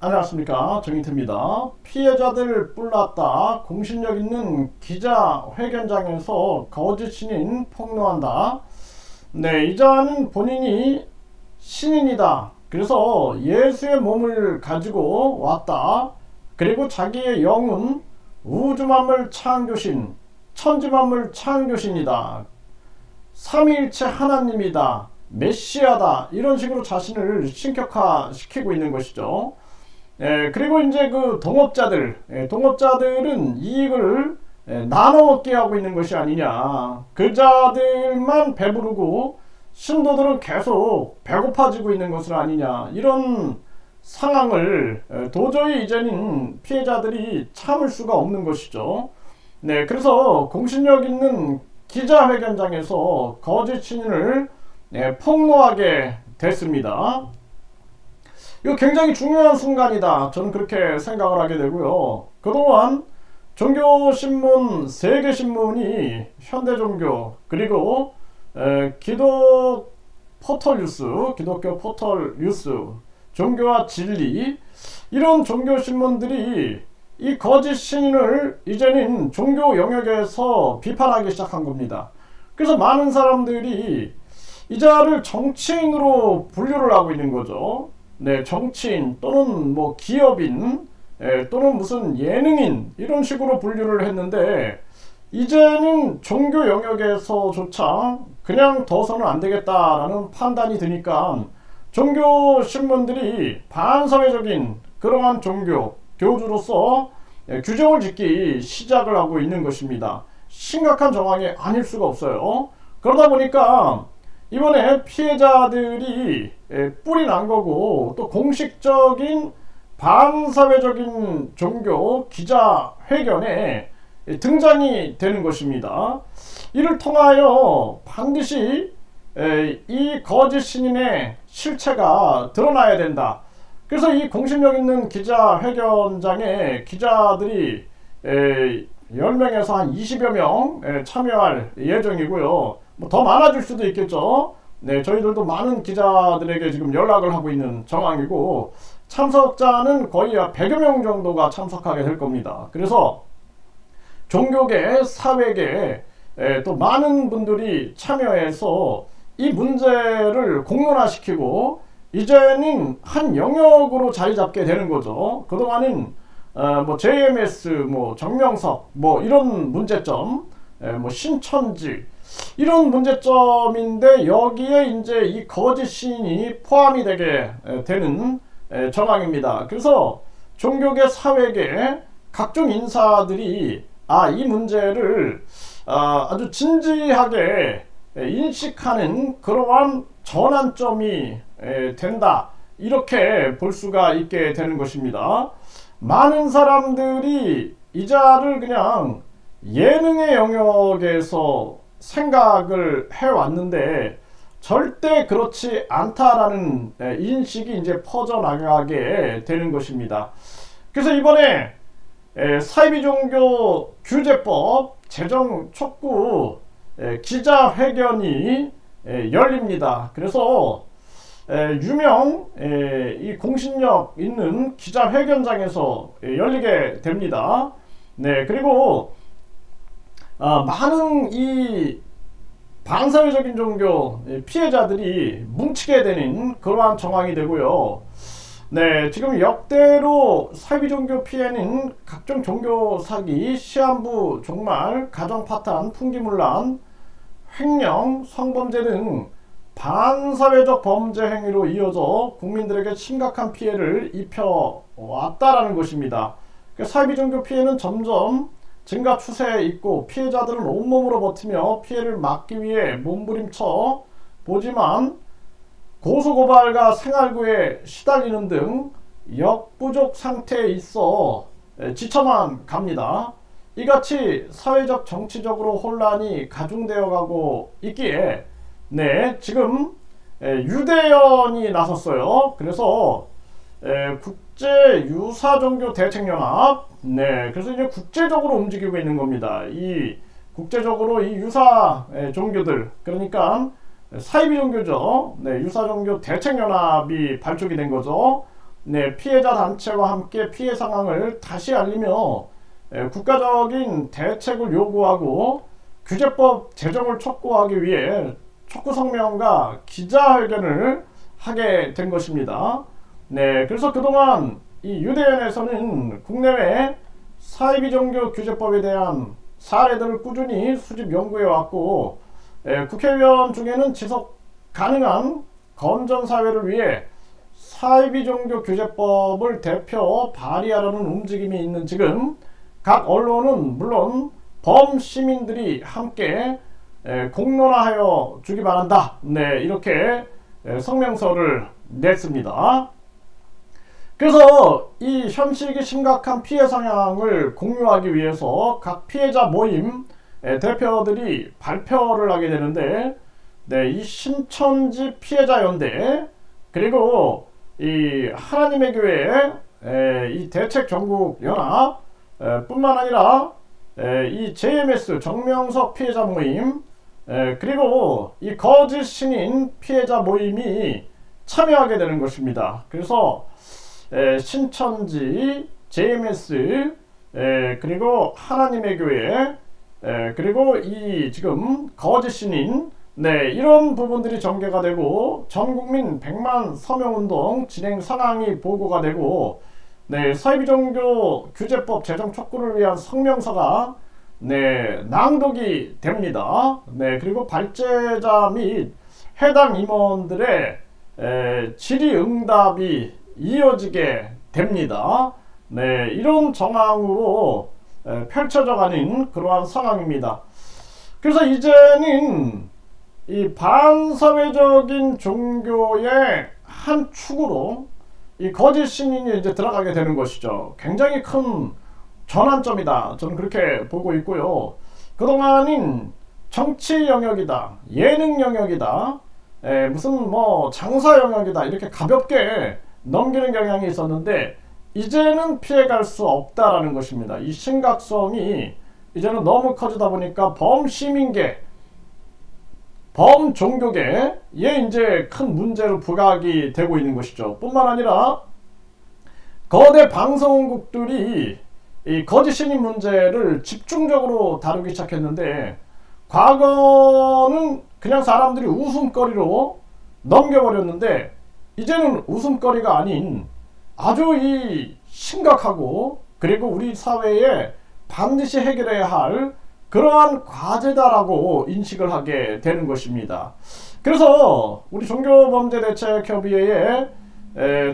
안녕하십니까, 정인태입니다. 피해자들 뿔났다. 공신력 있는 기자회견장에서 거짓 신인 폭로한다. 네, 이자는 본인이 신인이다. 그래서 예수의 몸을 가지고 왔다. 그리고 자기의 영은 우주만물 창조신, 천지만물 창조신이다. 삼위일체 하나님이다. 메시아다. 이런 식으로 자신을 신격화시키고 있는 것이죠. 그리고 이제 그 동업자들, 동업자들은 이익을 나눠 먹게 하고 있는 것이 아니냐. 그 자들만 배부르고 신도들은 계속 배고파지고 있는 것은 아니냐. 이런 상황을 도저히 이제는 피해자들이 참을 수가 없는 것이죠. 네, 그래서 공신력 있는 기자회견장에서 거짓 신인을 폭로하게 됐습니다. 이거 굉장히 중요한 순간이다. 저는 그렇게 생각을 하게 되고요. 그동안 종교신문, 세계신문이 현대종교, 그리고 기독 포털 뉴스, 기독교 포털 뉴스, 종교와 진리, 이런 종교신문들이 이 거짓 신인을 이제는 종교 영역에서 비판하기 시작한 겁니다. 그래서 많은 사람들이 이자를 정치인으로 분류를 하고 있는 거죠. 네, 정치인 또는 뭐 기업인, 또는 무슨 예능인, 이런 식으로 분류를 했는데 이제는 종교 영역에서조차 그냥 둬서는 안 되겠다라는 판단이 드니까 종교 신문들이 반사회적인 그러한 종교 교주로서 규정을 짓기 시작을 하고 있는 것입니다. 심각한 정황이 아닐 수가 없어요. 그러다 보니까 이번에 피해자들이 뿔이 난 거고, 또 공식적인 반사회적인 종교 기자회견에 등장이 되는 것입니다. 이를 통하여 반드시 이 거짓 신인의 실체가 드러나야 된다. 그래서 이 공신력 있는 기자회견장에 기자들이 10명에서 한 20여 명 참여할 예정이고요. 뭐 더 많아질 수도 있겠죠. 네, 저희들도 많은 기자들에게 지금 연락을 하고 있는 정황이고, 참석자는 거의 100여 명 정도가 참석하게 될 겁니다. 그래서 종교계, 사회계, 또 많은 분들이 참여해서 이 문제를 공론화시키고 이제는 한 영역으로 자리 잡게 되는 거죠. 그동안은 뭐 JMS, 뭐 정명석, 뭐 이런 문제점, 뭐 신천지, 이런 문제점인데 여기에 이제 이 거짓 신이 포함이 되게 되는 정황입니다. 그래서 종교계, 사회계 각종 인사들이 이 문제를 아주 진지하게 인식하는 그러한 전환점이 된다, 이렇게 볼 수가 있게 되는 것입니다. 많은 사람들이 이자를 그냥 예능의 영역에서 생각을 해왔는데 절대 그렇지 않다라는 인식이 이제 퍼져나가게 되는 것입니다. 그래서 이번에 사이비종교 규제법 제정 촉구 기자회견이 열립니다. 그래서 유명 이 공신력 있는 기자회견장에서 열리게 됩니다. 네, 그리고 많은 이 반사회적인 종교 피해자들이 뭉치게 되는 그러한 정황이 되고요. 네, 지금 역대로 사이비종교 피해는 각종 종교 사기, 시한부 종말, 가정 파탄, 풍기문란, 횡령, 성범죄 등 반사회적 범죄 행위로 이어져 국민들에게 심각한 피해를 입혀왔다라는 것입니다. 사이비종교 피해는 점점 증가 추세에 있고 피해자들은 온몸으로 버티며 피해를 막기 위해 몸부림쳐 보지만 고소고발과 생활고에 시달리는 등 역부족 상태에 있어 지쳐만 갑니다. 이같이 사회적 정치적으로 혼란이 가중되어 가고 있기에 지금 유대연이 나섰어요. 그래서 국제유사종교대책연합, 그래서 이제 국제적으로 움직이고 있는 겁니다. 이 국제적으로 이 유사 종교들, 그러니까 사이비 종교죠. 유사종교 대책연합이 발족이 된 거죠. 네, 피해자 단체와 함께 피해 상황을 다시 알리며 국가적인 대책을 요구하고 규제법 제정을 촉구하기 위해 촉구 성명과 기자회견을 하게 된 것입니다. 네, 그래서 그동안 이 유대연에서는 국내외 사회비종교 규제법에 대한 사례들을 꾸준히 수집 연구해 왔고, 국회의원 중에는 지속 가능한 건전 사회를 위해 사회비종교 규제법을 대표 발의하려는 움직임이 있는 지금 각 언론은 물론 범시민들이 함께 공론화하여 주기 바란다. 네, 이렇게 성명서를 냈습니다. 그래서 이 현실이 심각한 피해 상황을 공유하기 위해서 각 피해자 모임 대표들이 발표를 하게 되는데, 네, 이 신천지 피해자 연대 그리고 이 하나님의 교회 이 대책 전국 연합 뿐만 아니라 이 JMS 정명석 피해자 모임 그리고 이 거짓 신인 피해자 모임이 참여하게 되는 것입니다. 그래서 신천지, JMS 그리고 하나님의 교회 그리고 이 지금 거짓 신인, 네, 이런 부분들이 전개가 되고 전국민 100만 서명운동 진행 상황이 보고가 되고, 네, 사회비종교 규제법 제정 촉구를 위한 성명서가 네, 낭독이 됩니다. 네, 그리고 발제자 및 해당 임원들의 질의응답이 이어지게 됩니다. 네, 이런 정황으로 펼쳐져 가는 그러한 상황입니다. 그래서 이제는 이 반사회적인 종교의 한 축으로 이 거짓 신인이 이제 들어가게 되는 것이죠. 굉장히 큰 전환점이다. 저는 그렇게 보고 있고요. 그동안은 정치 영역이다, 예능 영역이다, 무슨 뭐 장사 영역이다 이렇게 가볍게 넘기는 경향이 있었는데 이제는 피해갈 수 없다라는 것입니다. 이 심각성이 이제는 너무 커지다 보니까 범시민계, 범종교계에 이제 큰 문제로 부각이 되고 있는 것이죠. 뿐만 아니라 거대 방송국들이 이 거짓 신인 문제를 집중적으로 다루기 시작했는데, 과거는 그냥 사람들이 웃음거리로 넘겨버렸는데 이제는 웃음거리가 아닌 아주 이 심각하고 그리고 우리 사회에 반드시 해결해야 할 그러한 과제다라고 인식을 하게 되는 것입니다. 그래서 우리 종교범죄대책협의회에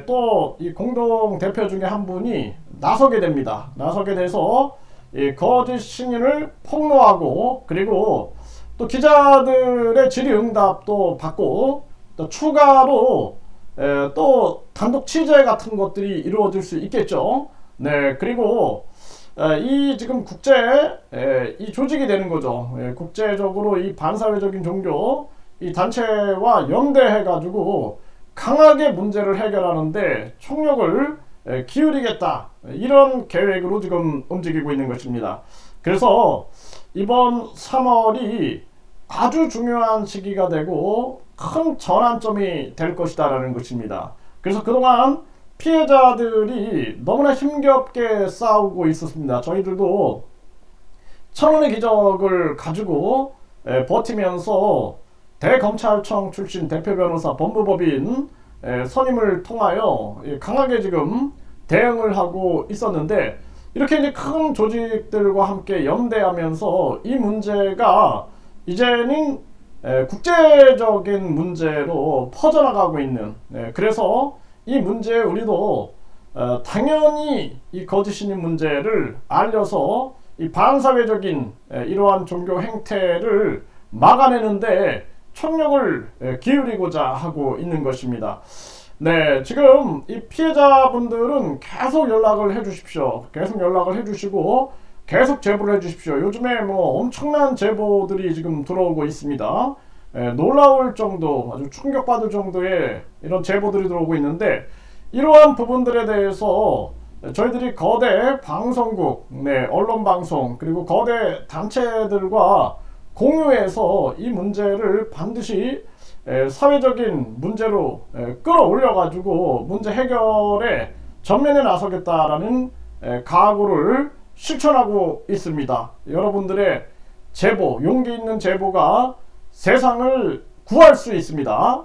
또 이 공동 대표 중에 한 분이 나서게 됩니다. 나서게 돼서 이 거짓 신인을 폭로하고 그리고 또 기자들의 질의응답도 받고 또 추가로 또 단독 취재 같은 것들이 이루어질 수 있겠죠. 네, 그리고 이 지금 이 조직이 되는 거죠. 국제적으로 이 반사회적인 종교 이 단체와 연대해 가지고 강하게 문제를 해결하는데 총력을 기울이겠다, 이런 계획으로 지금 움직이고 있는 것입니다. 그래서 이번 3월이 아주 중요한 시기가 되고 큰 전환점이 될 것이다 라는 것입니다. 그래서 그동안 피해자들이 너무나 힘겹게 싸우고 있었습니다. 저희들도 천원의 기적을 가지고 버티면서 대검찰청 출신 대표 변호사 법무법인 선임을 통하여 강하게 지금 대응을 하고 있었는데, 이렇게 이제 큰 조직들과 함께 연대하면서 이 문제가 이제는 국제적인 문제로 퍼져나가고 있는, 그래서 이 문제에 우리도 당연히 이 거짓 신인 문제를 알려서 이 반사회적인 이러한 종교 행태를 막아내는데 총력을 기울이고자 하고 있는 것입니다. 네, 지금 이 피해자분들은 계속 연락을 해 주십시오. 계속 연락을 해 주시고 계속 제보를 해 주십시오. 요즘에 뭐 엄청난 제보들이 지금 들어오고 있습니다. 놀라울 정도, 아주 충격받을 정도의 이런 제보들이 들어오고 있는데, 이러한 부분들에 대해서 저희들이 거대 방송국, 언론방송 그리고 거대 단체들과 공유해서 이 문제를 반드시 사회적인 문제로 끌어올려 가지고 문제 해결에 전면에 나서겠다라는 각오를 실천하고 있습니다. 여러분들의 제보, 용기 있는 제보가 세상을 구할 수 있습니다.